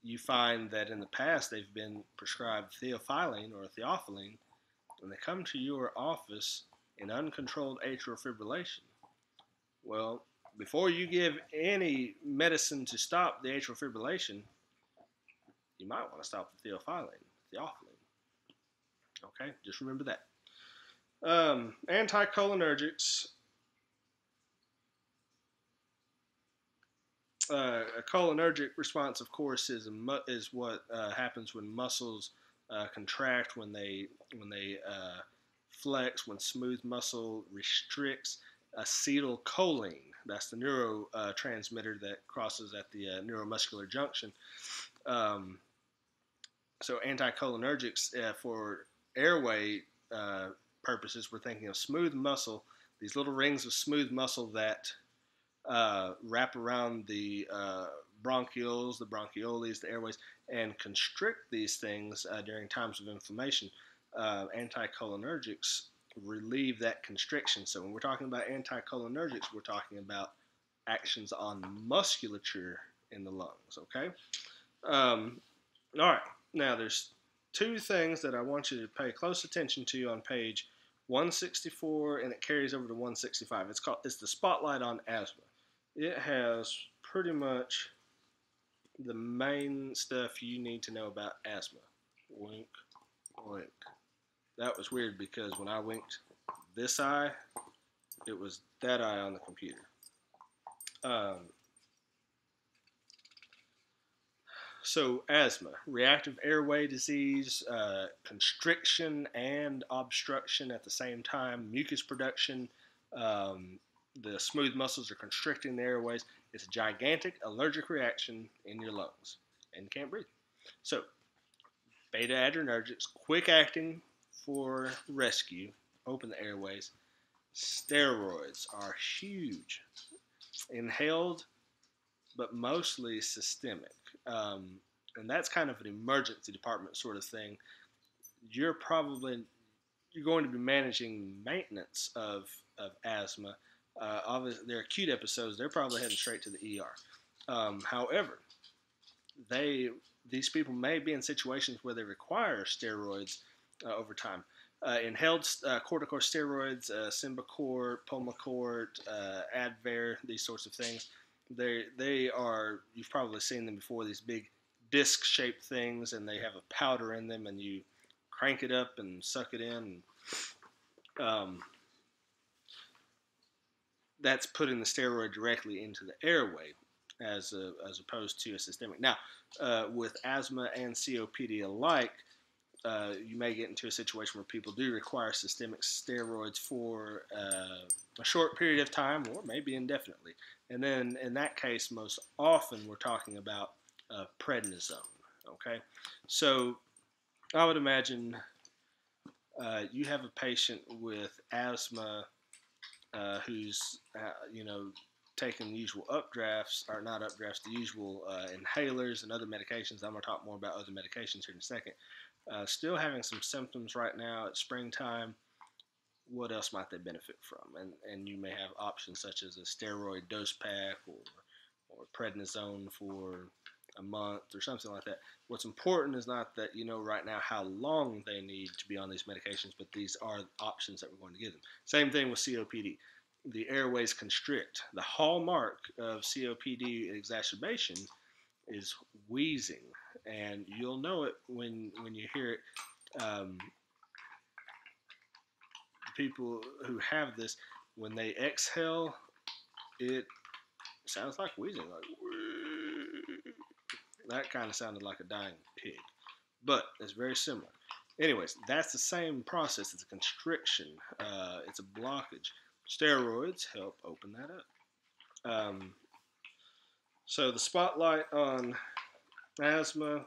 you find that in the past they've been prescribed theophylline or theophylline, and they come to your office in uncontrolled atrial fibrillation. Well, before you give any medicine to stop the atrial fibrillation, you might want to stop the theophylline. Okay, just remember that. Anticholinergics. A cholinergic response, of course, is what happens when muscles contract, when they flex, when smooth muscle restricts. Acetylcholine, that's the neurotransmitter that crosses at the neuromuscular junction. So anticholinergics for airway purposes, we're thinking of smooth muscle, these little rings of smooth muscle that wrap around the bronchioles, the bronchioles, the airways, and constrict these things during times of inflammation. Anticholinergics relieve that constriction. So when we're talking about anticholinergics, we're talking about actions on musculature in the lungs, okay? All right, now there's two things that I want you to pay close attention to on page 164, and it carries over to 165. It's the spotlight on asthma. It has pretty much the main stuff you need to know about asthma. Wink, wink. That was weird because when I winked this eye, it was that eye on the computer. So asthma, reactive airway disease, constriction and obstruction at the same time, mucus production, the smooth muscles are constricting the airways. It's a gigantic allergic reaction in your lungs, and you can't breathe. So beta adrenergics, quick acting for rescue, open the airways. Steroids are huge, inhaled, but mostly systemic. And that's kind of an emergency department sort of thing. You're going to be managing maintenance of asthma. Obviously, they're acute episodes. They're probably heading straight to the ER. However, these people may be in situations where they require steroids over time. Inhaled corticosteroids, Symbicort, Pulmicort, Advair, these sorts of things. They are, you've probably seen them before, these big disc-shaped things, and they have a powder in them, and you crank it up and suck it in. That's putting the steroid directly into the airway as opposed to a systemic. Now, with asthma and COPD alike, you may get into a situation where people do require systemic steroids for a short period of time or maybe indefinitely. And then in that case, most often we're talking about prednisone. Okay, so I would imagine you have a patient with asthma who's taking the usual updrafts, or not updrafts, the usual inhalers and other medications. I'm going to talk more about other medications here in a second. Still having some symptoms right now at springtime. What else might they benefit from? And you may have options such as a steroid dose pack or prednisone for a month or something like that. What's important is not that you know right now how long they need to be on these medications, but these are options that we're going to give them. Same thing with COPD. The airways constrict. The hallmark of COPD exacerbation is wheezing, and you'll know it when you hear it. People who have this, when they exhale, it sounds like wheezing, like that kind of sounded like a dying pig, but it's very similar. Anyways, that's the same process. It's a constriction. It's a blockage. Steroids help open that up. So the spotlight on asthma.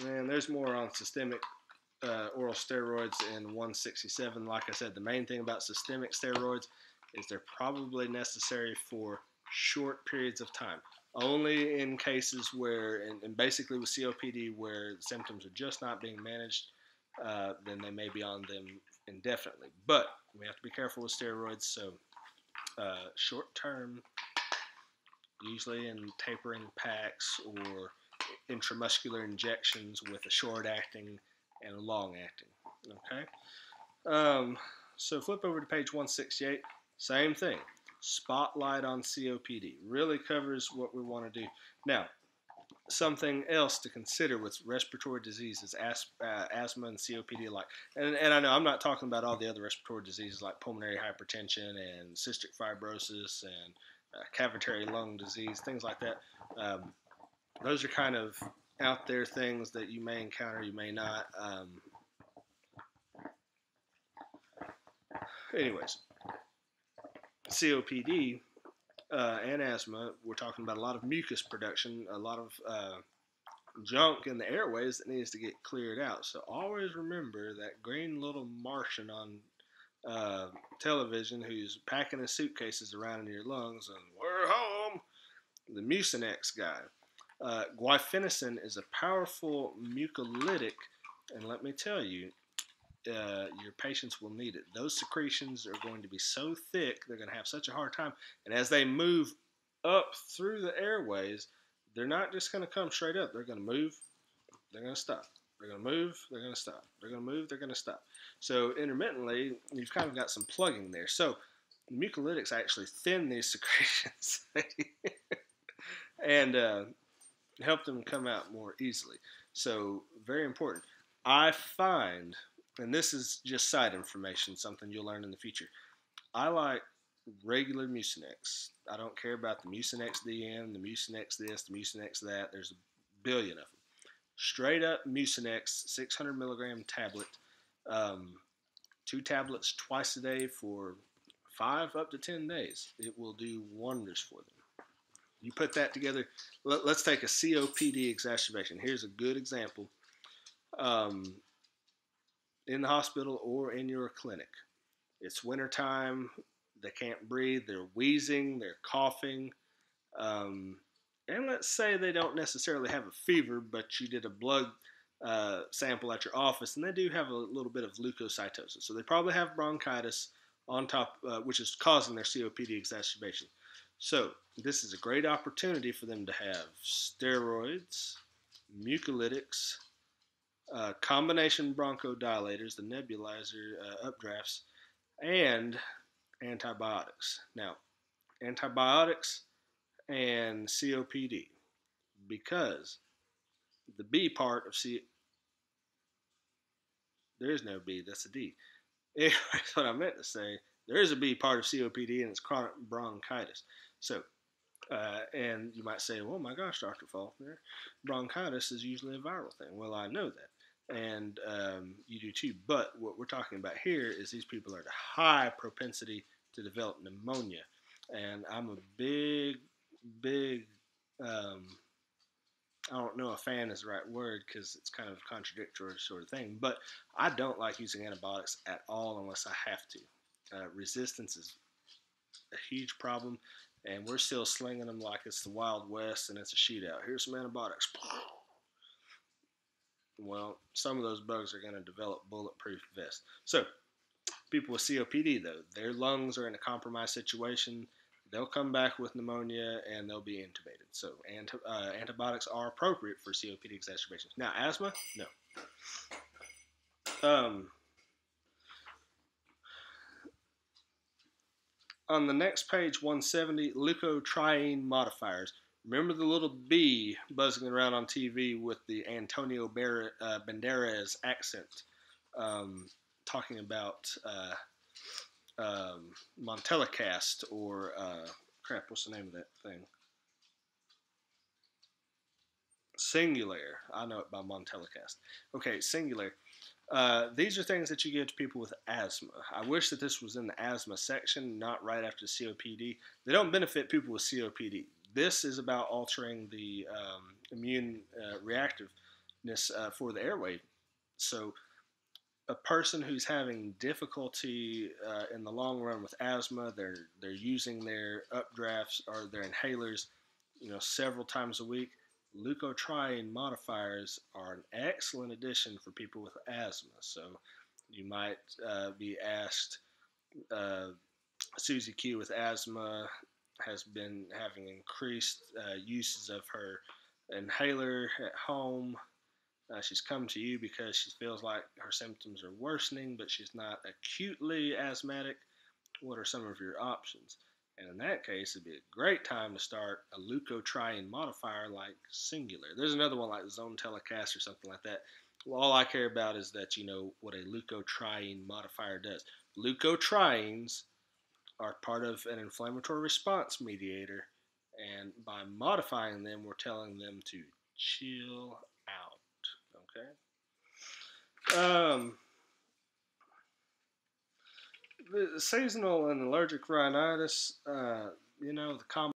And there's more on systemic oral steroids in 167. Like I said, the main thing about systemic steroids is they're probably necessary for short periods of time. Only in cases where, and basically with COPD, where symptoms are just not being managed, then they may be on them indefinitely. But we have to be careful with steroids. So short term, usually in tapering packs or intramuscular injections with a short acting and a long acting. Okay. So flip over to page 168. Same thing. Spotlight on COPD. Really covers what we want to do. Now, something else to consider with respiratory diseases, asthma and COPD alike. And I know I'm not talking about all the other respiratory diseases like pulmonary hypertension and cystic fibrosis and cavitary lung disease, things like that. Those are kind of out there things that you may encounter, you may not. Anyways, COPD and asthma, we're talking about a lot of mucus production, a lot of junk in the airways that needs to get cleared out. So always remember that green little Martian on television who's packing his suitcases around in your lungs and we're home, the Mucinex guy. Guaifenesin is a powerful mucolytic, and let me tell you, your patients will need it. Those secretions are going to be so thick, they're going to have such a hard time. And as they move up through the airways, they're not just going to come straight up. They're going to move, they're going to stop. They're going to move, they're going to stop. They're going to move, they're going to stop. So intermittently, you've kind of got some plugging there. So the mucolytics actually thin these secretions and help them come out more easily. So very important. I find, and this is just side information, something you'll learn in the future, I like regular Mucinex. I don't care about the Mucinex DM, the Mucinex this, the Mucinex that. There's a billion of them. Straight up Mucinex, 600 milligram tablet, 2 tablets twice a day for 5 up to 10 days. It will do wonders for them. You put that together. Let's take a COPD exacerbation. Here's a good example. In the hospital or in your clinic. It's wintertime. They can't breathe. They're wheezing. They're coughing. And let's say they don't necessarily have a fever, but you did a blood sample at your office, and they do have a little bit of leukocytosis. So they probably have bronchitis on top, which is causing their COPD exacerbation. So this is a great opportunity for them to have steroids, mucolytics, combination bronchodilators, the nebulizer updrafts, and antibiotics. Now, antibiotics and COPD, because the B part of there is no B, that's a D. Anyway, that's what I meant to say. There is a B part of COPD, and it's chronic bronchitis. So, and you might say, well, my gosh, Dr. Faulkner, bronchitis is usually a viral thing. Well, I know that. And you do too. But what we're talking about here is these people are at a high propensity to develop pneumonia. And I'm a big, I don't know if fan is the right word because it's kind of a contradictory sort of thing, but I don't like using antibiotics at all unless I have to. Resistance is a huge problem, and we're still slinging them like it's the Wild West and it's a shootout. Here's some antibiotics. Well, some of those bugs are going to develop bulletproof vests. So, people with COPD, though, their lungs are in a compromised situation. They'll come back with pneumonia and they'll be intubated. So, antibiotics are appropriate for COPD exacerbations. Now, asthma, no. On the next page, 170, leukotriene modifiers. Remember the little bee buzzing around on TV with the Antonio Banderas accent, talking about Montelicast or crap, what's the name of that thing? Singulair. I know it by Montelicast. Okay, Singulair. These are things that you give to people with asthma. I wish that this was in the asthma section, not right after COPD. They don't benefit people with COPD. This is about altering the immune reactiveness for the airway. So a person who's having difficulty in the long run with asthma, they're using their updrafts or their inhalers, several times a week. Leukotriene modifiers are an excellent addition for people with asthma. So You might be asked, Susie Q with asthma has been having increased uses of her inhaler at home. She's come to you because she feels like her symptoms are worsening, but she's not acutely asthmatic. What are some of your options? And in that case, it'd be a great time to start a leukotriene modifier like Singular. There's another one like Zone Telecast or something like that. Well, all I care about is that you know what a leukotriene modifier does. Leukotrienes are part of an inflammatory response mediator, and by modifying them, we're telling them to chill out. Okay. The seasonal and allergic rhinitis, the common